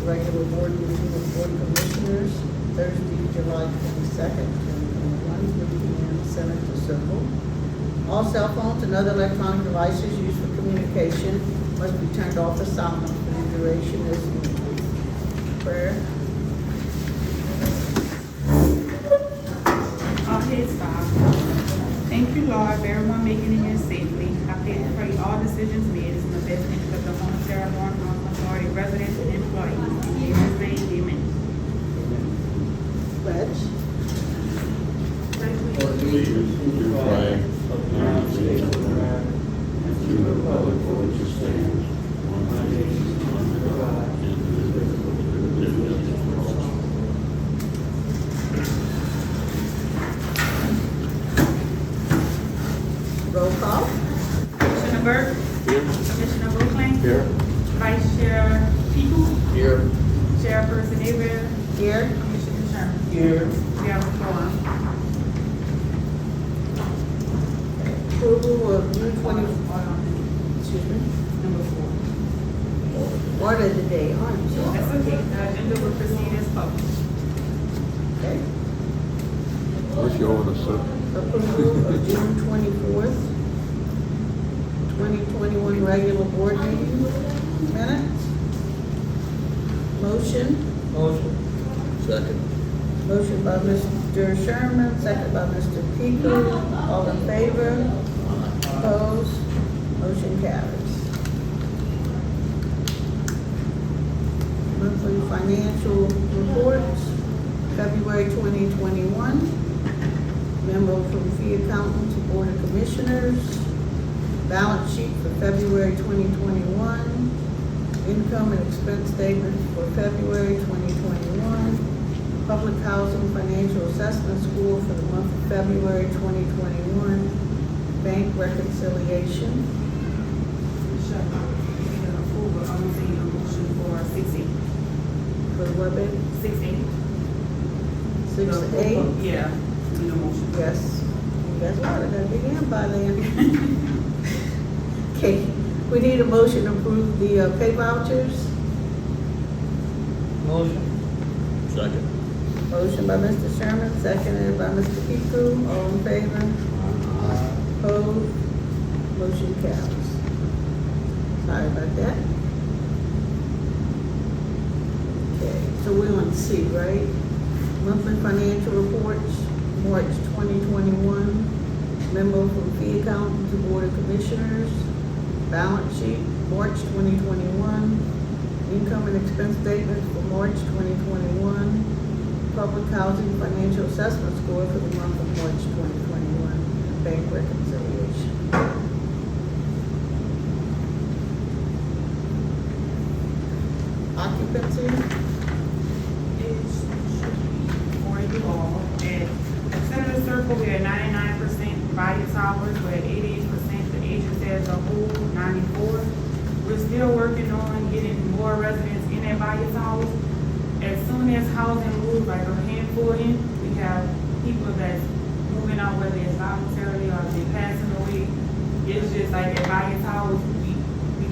regular board meeting of Board of Commissioners, Thursday, July 22nd, 2021, 3 p.m. Senator Circle. All cell phones and other electronic devices used for communication must be turned off or silent for the duration as needed. Prayer. Our heads bowed. Thank you, Lord, for everyone making it here safely. I pray all decisions made is in the best interest of the home of Sarah Lauren Authority residents and employees. In Jesus' name, amen. Pledge. Allegiance to the flag of the United States of America and to the republic for which it stands, one nation, under God, indivisible, with liberty and justice for all. Roll call. Commissioner Burke. Here. Commissioner Brookling. Here. Vice Chair People. Here. Chairperson Avery. Here. Commissioner Sherman. Here. We have a forum. Approval of June 20, excuse me, Number 4. order of the day, I'm sorry. That's okay. The agenda will proceed as published. Okay. What's your order, sir? Approval of June 24th, 2021 regular board meeting minutes. Motion. Motion. Second. Motion by Mr. Sherman, second by Mr. Pico. All in favor? Opposed? Motion carries. Monthly financial reports, February 2021. Memo from fee accountant to Board of Commissioners. Balance sheet for February 2021. Income and expense statement for February 2021. Public Housing Financial Assessment Score for the month of February 2021. Bank reconciliation. Sherman, you need an approval, I'm saying a motion for 6A. For what, baby? 6A. 6 to 8? Yeah, need a motion. Yes. Guess what? I gotta begin by then. Okay, we need a motion to approve the pay vouchers. Motion. Second. Motion by Mr. Sherman, seconded by Mr. Pico. All in favor? Opposed? Motion carries. Sorry about that. Okay, so we're on C, right? Monthly financial reports, March 2021. Memo from fee accountant to Board of Commissioners. Balance sheet, March 2021. Income and expense statement for March 2021. Public housing financial assessment score for the month of March 2021. Bank reconciliation. Occupancy. It should be for you all. At Senator Circle, we're at 99% values hours, we're at 88%, the agency as a whole, 94. We're still working on getting more residents in that values hours. As soon as housing moves, like a handful in, we have people that's moving out, whether it's voluntarily or they're passing away. It's just like at values hours, we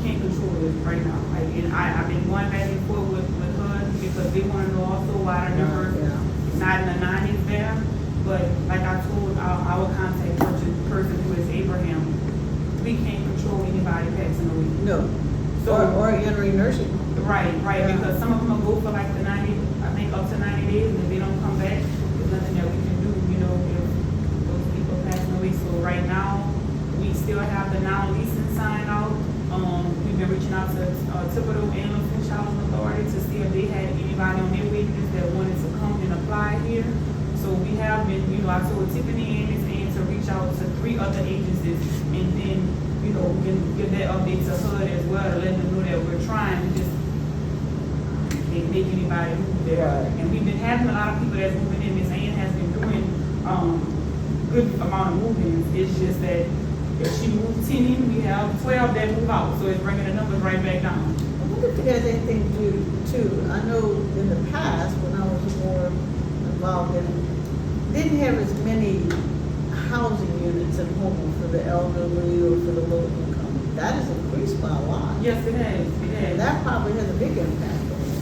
can't control it right now. Like, and I've been going back and forth with her because they want to know also why the number is not in the 90s there. But like I told our contact person who is Abraham, we can't control anybody passing away. No. So, Or entering nursing home. right, Yeah. because some of them will go for like the 90, I think up to 90 days, and if they don't come back, there's nothing that we can do, you know, if those people passing away. So right now, we still have the now leasing sign out. We've been reaching out to Thibodeau and Fish Housing Authority to see if they had anybody on their wait list that wanted to come and apply here. So we have been, you know, I told Tiffany and Ms. Ann to reach out to 3 other agencies, and then, you know, we can give that update to HUD as well, to let them know that we're trying to just can't make anybody move there. Right. And we've been having a lot of people that's moving in. Ms. Ann has been doing good amount of movements. It's just that if she moves 10 in, we have 12 that move out, so it's bringing the numbers right back down. I wonder if it has anything to do too. I know in the past, when I was more involved in it, didn't have as many housing units in home for the elderly or for the low income. That has increased by a lot. Yes, it has. It has. And that probably has a big impact on it.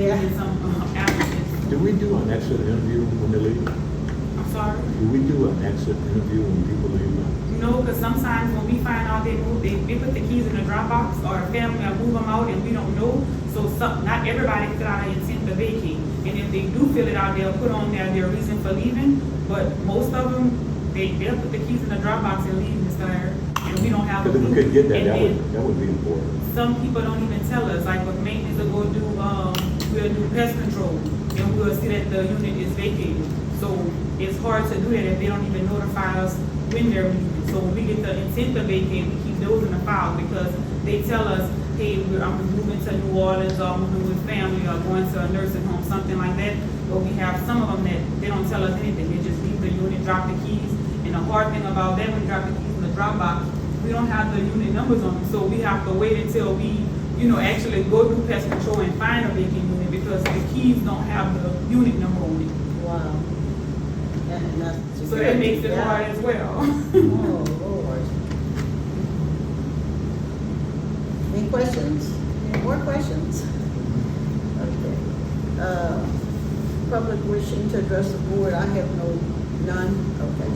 Yeah. and some applicants. Do we do an exit interview when they leave? I'm sorry? Do we do an exit interview when people leave? No, because sometimes when we find out they move, they put the keys in the Dropbox, or a family will move them out and we don't know. So not everybody fill out an intent to vacate. And if they do fill it out, they'll put on there their reason for leaving. But most of them, they'll put the keys in the Dropbox and leave, Mr. Harris. And we don't have a Because if we clue. could get that, And then that would be important. some people don't even tell us, like with maintenance, we'll do pest control, and we'll see that the unit is vacated. So it's hard to do that if they don't even notify us when they're leaving. So when we get the intent to vacate, we keep those in the file because they tell us, hey, I'm moving to New Orleans, or I'm moving with family, or going to a nursing home, something like that. But we have some of them that they don't tell us anything. They just leave the unit, drop the keys. And the hard thing about that, when you drop the keys in the Dropbox, we don't have the unit numbers on them. So we have to wait until we, actually go through pest control and find a vacant unit because the keys don't have the unit number on it. Wow. And that's So that makes it yeah. hard as well. Oh, Lord. Any questions? Any more questions? Okay. Public wishing to address the board, I have none. Okay.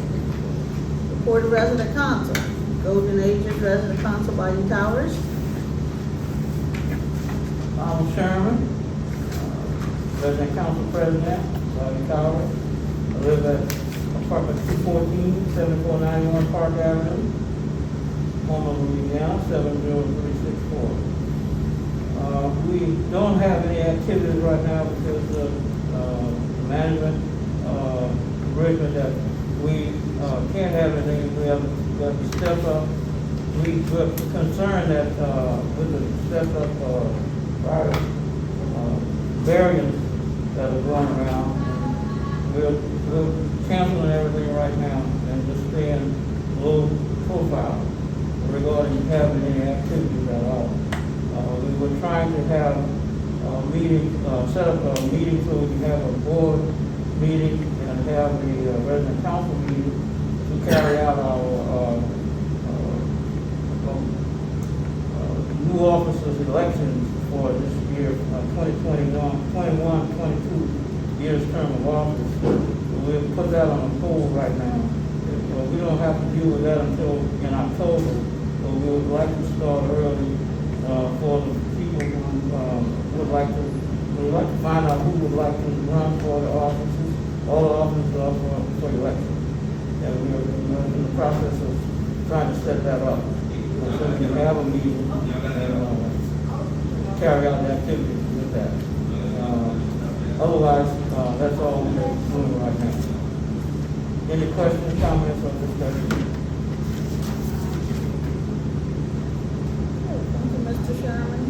Report of resident council. Golden Ages resident council by the Towers. I'm Sherman, resident council president, Bobby Tower. I live at apartment 214, 7491 Park Avenue, Homer, Louisiana, 70364. We don't have any activities right now because of the management agreement that we can't have anything. We have to step up. We're concerned that with the step up variants that are going around, we're canceling everything right now and just staying low profile regarding having any activities at all. We were trying to have a meeting, set up a meeting so we can have a board meeting and have the resident council meeting to carry out our new officers elections for this year, 21-22 years term of office. So we'll put that on hold right now. We don't have to deal with that until in October, so we would like to start early for the people who would like to find out who would like to run for the offices. All the offices are for election. And we're in the process of trying to set that up. So we can have a meeting and carry out the activities with that. Otherwise, that's all we're doing right now. Any questions, comments, or discussion? Thank you, Mr. Sherman.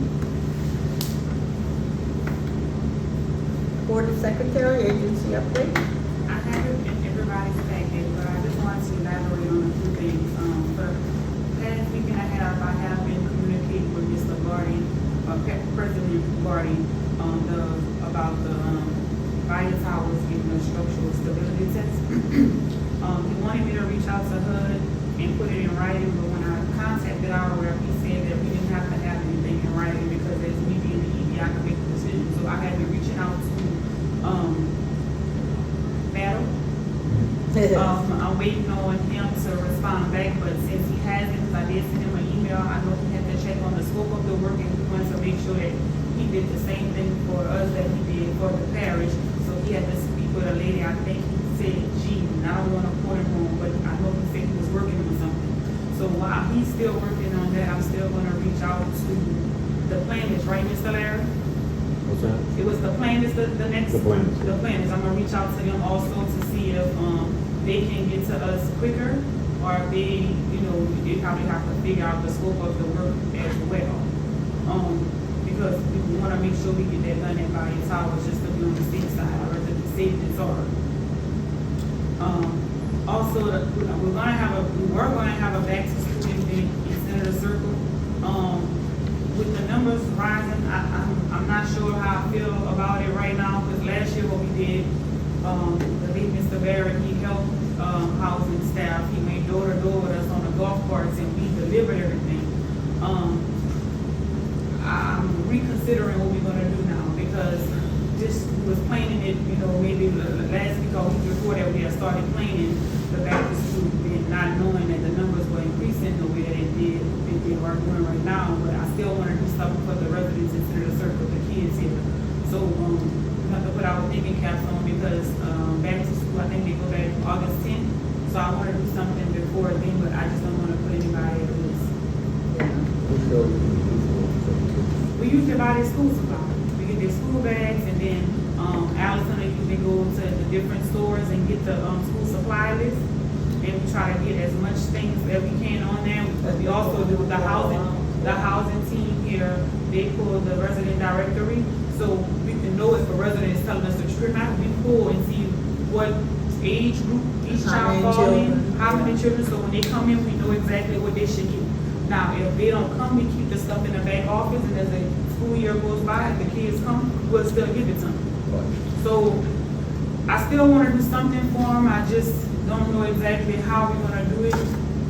Board of Secretary, agency update. I have it in everybody's packet, but I just wanted to elaborate on a few things. For the past week and a half, I have been communicating with Mr. Gardy, President Gardy, about the Via Towers getting a structural stability test. He wanted me to reach out to HUD and put it in writing, but when I contacted our rep, he said that we didn't have to have anything in writing because as me being the ED, I could make the decision. So I had been reaching out to Battle. I'm waiting on him to respond back, but since he hasn't, because I did send him an email, I know he had to check on the scope of the work and we wanted to make sure that he did the same thing for us that he did for the parish. So he had to speak with a lady, I think he said Jean, and I don't want to quote him wrong, but I know he said he was working on something. So while he's still working on that, I'm still going to reach out to the planners, right, Mr. Larry? What's that? It was the planners, the next. The planners. The planners. I'm gonna reach out to them also to see if they can get to us quicker, or if they, they probably have to figure out the scope of the work as well. Because we want to make sure we get that done at Via Towers just to be on the safe side, or to be safe and sorry. Also, we were going to have a back to school event in Senator Circle. With the numbers rising, I'm not sure how I feel about it right now, because last year what we did, the late Mr. Barrett, he helped housing staff. He went door to door with us on the golf carts and we delivered everything. I'm reconsidering what we're going to do now, because just was planning it, you know, maybe last week or week before that, we had started planning the back to school, and not knowing that the numbers were increasing the way that it did, they are doing right now, but I still wanna do something for the residents instead of the circle, the kids here. So, we have to put our thinking caps on because, back to school, I think they go back August 10th. So I wanna do something before then, but I just don't wanna put anybody at risk. We usually buy their school supplies. We get their school bags, and then, Allison and usually go to the different stores and get the, school supply list. And we try to get as much things that we can on there. But we also do the housing team here, they pull the resident directory. So we can know if a resident is telling us the truth, not we pull and see what age group each How many child fall in, children. how many children, so when they come in, we know exactly what they should get. Now, if they don't come, we keep the stuff in the back office, and as the school year goes by, if the kids come, we'll still give it to them. So, I still wanna do something for them, I just don't know exactly how we're gonna do it.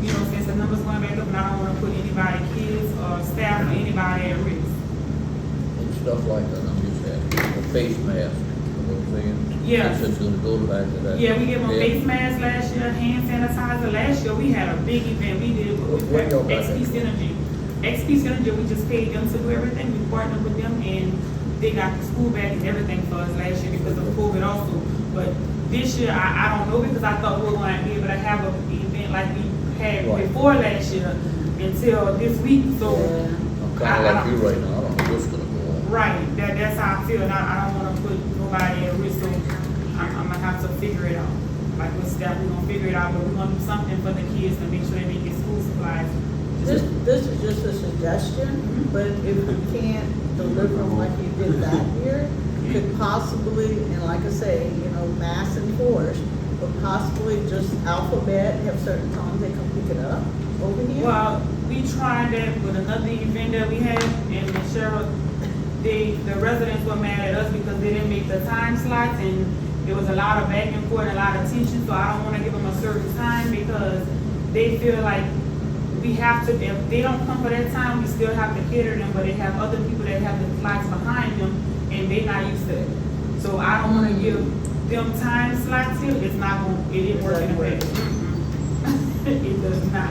You know, since the numbers going back up, and I don't wanna put anybody, kids or staff or anybody at risk. And stuff like that, I'm just asking, a face mask, you know what I'm saying? Yeah. It's just gonna go back to that. Yeah, we gave them face masks last year, hand sanitizer. Last year, we had a big event. We did What y'all got XP that? Synergy. XP Synergy, we just paid them to do everything. We partnered with them, and they got the school bag and everything for us last year because of COVID also. But this year, I don't know, because I thought we were going to be able to have an event like we had Right. before last year until this week. So, Yeah. I'm kinda like you right now, I don't know what's gonna go on. right, that's how I feel, and I don't wanna put nobody at risk, so I'm gonna have to figure it out. Like with staff, we're gonna figure it out, but we're gonna do something for the kids to make sure they get school supplies. This is just a suggestion, but if we can't deliver them like you did that year, could possibly, and like I say, you know, mass enforced, but possibly just alphabet, have certain times they come pick it up over here. Well, we tried that with another event that we had, and the sheriff, the residents were mad at us because they didn't make the time slots, and there was a lot of back and forth, and a lot of tension, so I don't wanna give them a certain time because they feel like we have to, if they don't come for that time, we still have to cater them, but they have other people that have the slots behind them, and they not used to it. So I don't wanna give them time slots here, it's not gonna, it didn't work in effect. It does not.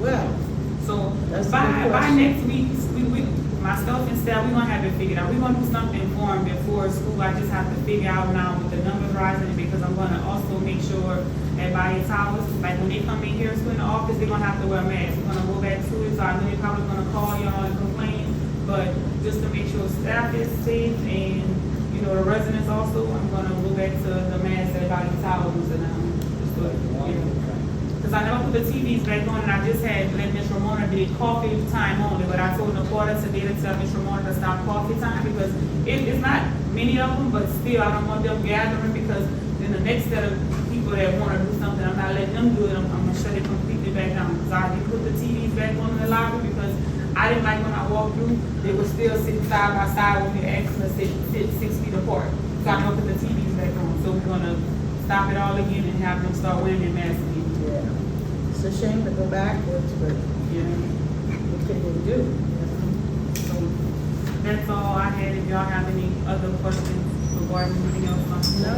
Well, So That's a by good question. next week, we, myself and staff, we're gonna have it figured out. We're gonna do something for them before school. I just have to figure out now with the numbers rising, because I'm gonna also make sure that by your towers, like when they come in here to in the office, they're gonna have to wear masks. We're gonna go back to it, so I know they're probably gonna call y'all and complain, but just to make sure staff is safe and, you know, the residents also, I'm gonna go back to the masks that by your towers and, just do it, you know. Cause I never put the TVs back on, and I just had let Miss Ramona did coffee time only, but I told Nakota today to tell Miss Ramona to stop coffee time, because it's not many of them, but still, I don't want them gathering, because then the next set of people that wanna do something, I'm not letting them do it, I'm gonna shut it completely back down, cause I did put the TVs back on in the lobby, because I didn't like when I walked through, they were still sitting side by side with me, asking us to sit 6 feet apart, so I don't put the TVs back on, so we're gonna stop it all again and have them start wearing their masks again. yeah, it's a shame to go backwards, but Yeah. what can you do? So that's all I had. If y'all have any other questions regarding anything else, No,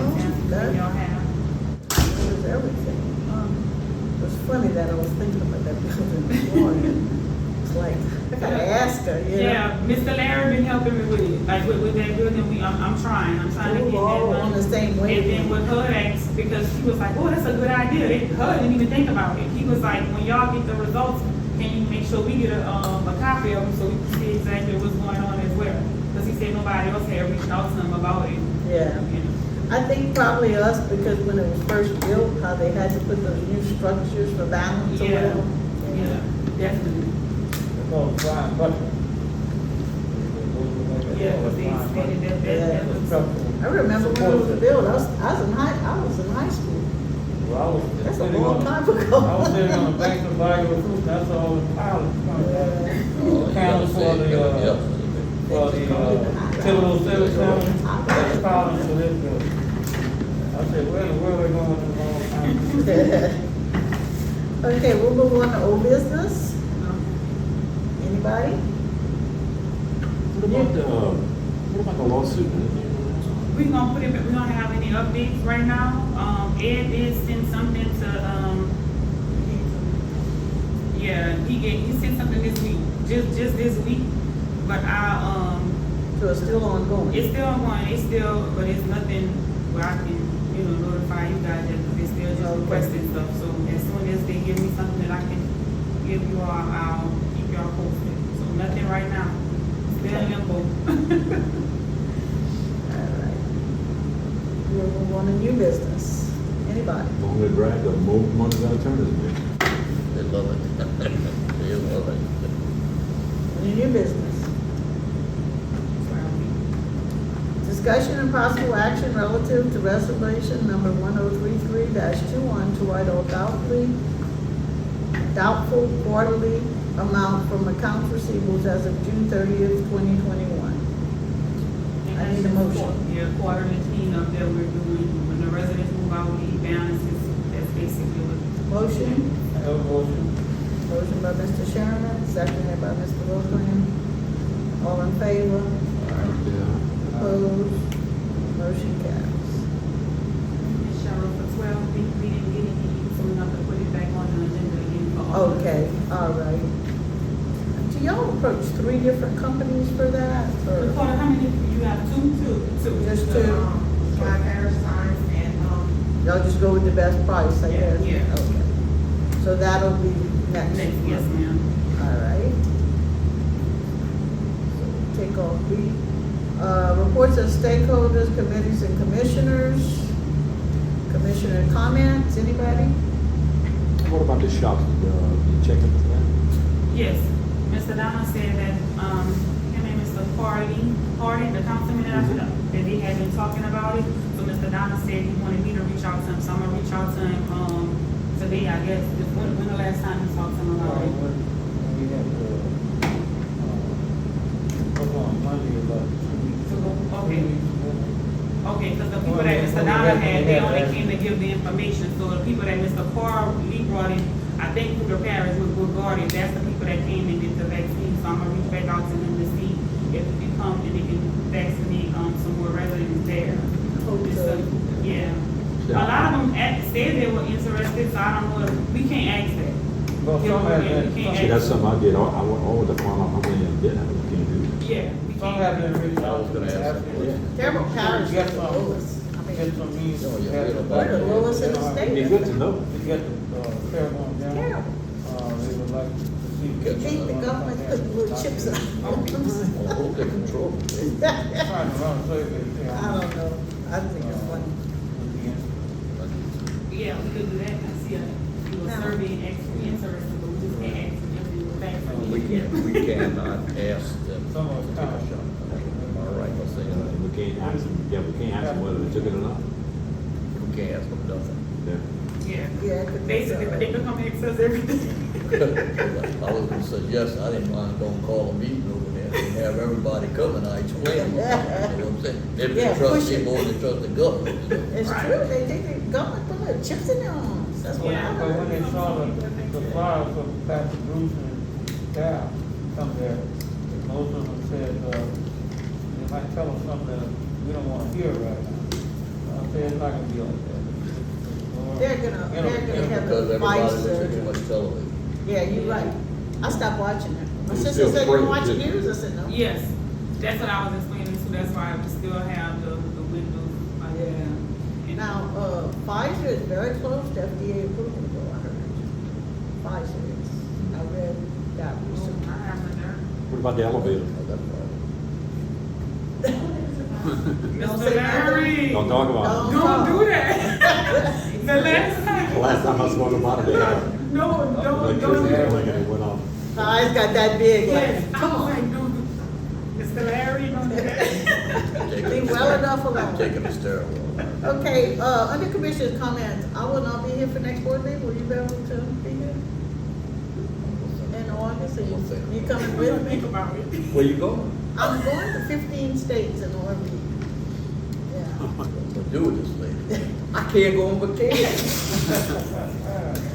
that that- y'all have. It was everything. It was funny that I was thinking about that building this morning. It's like, I gotta ask her, you know? Yeah, Mr. Larry been helping me with it, like with that building. I'm trying to get We're all that on the done. same And then wavelength. with HUD, because she was like, oh, that's a good idea. HUD didn't even think about it. He was like, when y'all get the results, can you make sure we get a copy of them so we can see exactly what's going on as well? Because he said nobody else had reached out to him about it. Yeah. You know. I think probably us, because when it was first built, how they had to put those new structures for balance or Yeah. whatever. Yeah, definitely. Oh, fine, but. Yeah, because they expanded that was. I remember when it was built, I was in high school. Well, I was. That's a sitting long on- time I was ago. sitting on the bank of Bayou Fruit, that's all the pilots come back. Oh, you Counted gotta for say, the, for the, Pivotal Civic Center, that's pilots for this building. I said, where in the world are we going in a long time? Okay, we'll move on to old business. Anybody? What about the lawsuit? We gonna put it, we don't have any updates right now. Ed did send something to, yeah, he sent something this week, just this week. But So it's still ongoing? it's still ongoing, but it's nothing where I can, notify you guys that they're still just Okay. requesting stuff. So as soon as they give me something that I can give you all, I'll keep y'all posted. So nothing right now, still in limbo. All right. We'll move on to new business. Anybody? Longer drive, the more money gonna turn us, man. They love it. They love it. Any new business? Discussion and possible action relative to resolution number 1033-21 to write off doubtful quarterly amount from accounts receivables as of June 30th, 2021. I need a motion. Yeah, quarterly cleanup that we're doing, when the residents move out, we leave balances, that's basically what. Motion? I have a motion. Motion by Mr. Sherman, seconded by Mr. Wilbraham. All in favor? Yeah. Opposed? Motion carries. Ms. Cheryl, for 12, we didn't get any, so we have to put it back on the agenda again for all. Okay, all right. Do y'all approach 3 different companies for that, or? Carter, how many, you have two? Just two? Five Harris Science and, Y'all just go with the best price, I Yeah, guess? yeah. Okay. So that'll be next next, month? yes, ma'am. All right. So take off B. Reports of stakeholders, committees, and commissioners. Commissioner comments, anybody? What about the shops, you checking for that? Yes, Mr. Donna said that, him and Mr. Harding, the councilman that they had been talking about it. So Mr. Donna said he wanted me to reach out to him, so I'm gonna reach out to him, today, I guess. When the last time you talked to him about it? We have to, on Monday about 2 weeks. Okay. Okay, because the people that Mr. Donna had, they only came to give the information, so the people that Mr. Lee brought in, I think through the parish was good guarded, that's the people that came and did the vaccine, so I'm gonna reach back out to them to see if he can come and they can vaccinate, some more residents there. Yeah. A lot of them said they were interested, so I don't know if, we can't ask that. Well, Yeah, some have we can't been, See, ask. that's something I did, I want to find out how many of them did have it, can you do? Yeah, we some can't. have been reached I out was to. gonna ask that question. Terrible parish Get is the some, lowest. I get mean, some means. No, you have get the them budget. We're the lowest in the They don't have- state. It'd be good to know. To get the, Fairborn down. Terrible. They would like to see. Get Think the government putting little chips on. Well, I hope they control it. Trying to run a survey. I don't know. I think it's funny. Yeah, we could do that, I see a survey and actually interested, but we just can't ask them if they were vaccinated. We cannot ask them to Some of take it's a kind of- shot. All right, let's say that. We can't ask them, yeah, we can't ask them whether they took it or not. We can't ask them nothing. Yeah. Yeah, Yeah, it could be basically, but they so. can come and access everything. I was gonna suggest, I didn't mind going call a meeting over there and have everybody come and I explain. You know what I'm saying? If Yeah, they trust push me it. more than trust the government, you know? It's true, they think the government put little chips in their arms, that's what I But when heard. they saw the flyers for Pastor Bruce and staff come there, most of them said, they might tell us something that we don't wanna hear right now. I said, it's not gonna be like that. They're gonna have Because the everybody fights. looks at too much television. Yeah, you're right. I stopped watching it. My You sister still said, you afraid, don't watch the didn't you? news, I said, no. Yes, that's what I was explaining to, that's why we still have the windows. Yeah. Now, Pfizer is very close to FDA approval, though, I heard. Pfizer is, I read that recently. I have my nerve. What about the elevator? Oh, that's right. Don't Mr. say Larry, Don't talk about it. don't do that. The last The time, last time I spoke about it, they had no, don't do electricity that. going and it went off. Eyes got that big, Yes, like, I come was on. like, don't, Mr. Larry, don't do that. Leave well enough alone. Taking this terrible. Okay, under commissioners' comments, I will not be here for next board meeting, will you be able to be here in August, or you coming We'll with think me? about it. Where you going? I'm going to 15 states in August. Yeah, to do with this lady. I can't go on vacation.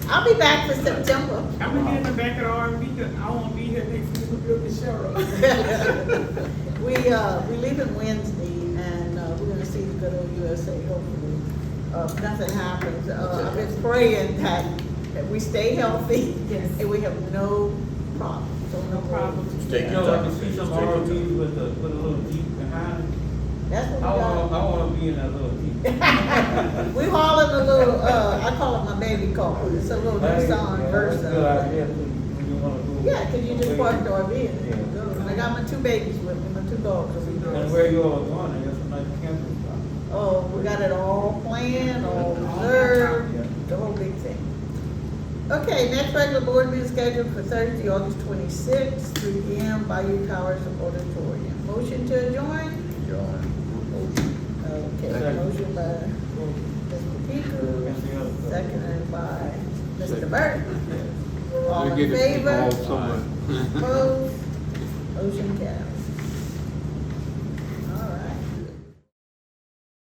I'll be back for September. I'm gonna get in the back of the R&B, cause I won't be here next week to build the sheriff. We leaving Wednesday, and, we're gonna see the good old USA, hopefully. If nothing happens, I've been praying that we stay healthy. Yes. And we have no problems, so no problems. Take You your know, I time. can see some Take your RVs time. with a little Jeep behind it. That's what we I got. wanna be in that little Jeep. We hauling a little, I call it my baby car, it's a little Hey, Nissan yeah, that's a good Versa. idea, too, when you wanna go. Yeah, cause you just park the RV and Yeah. then go. And I got my 2 babies with me, my 2 dogs. And where you all going, I guess a nice camping spot. Oh, we got it all planned, all reserved, the whole big thing. Okay, next regular board meeting scheduled for Thursday, August 26th, 3 p.m. Bayou Towers Auditorium. Motion to adjourn? John. Okay, Second. motion by Mr. Piku, seconded by Mr. Burton. All in favor? Opposed? Motion carried.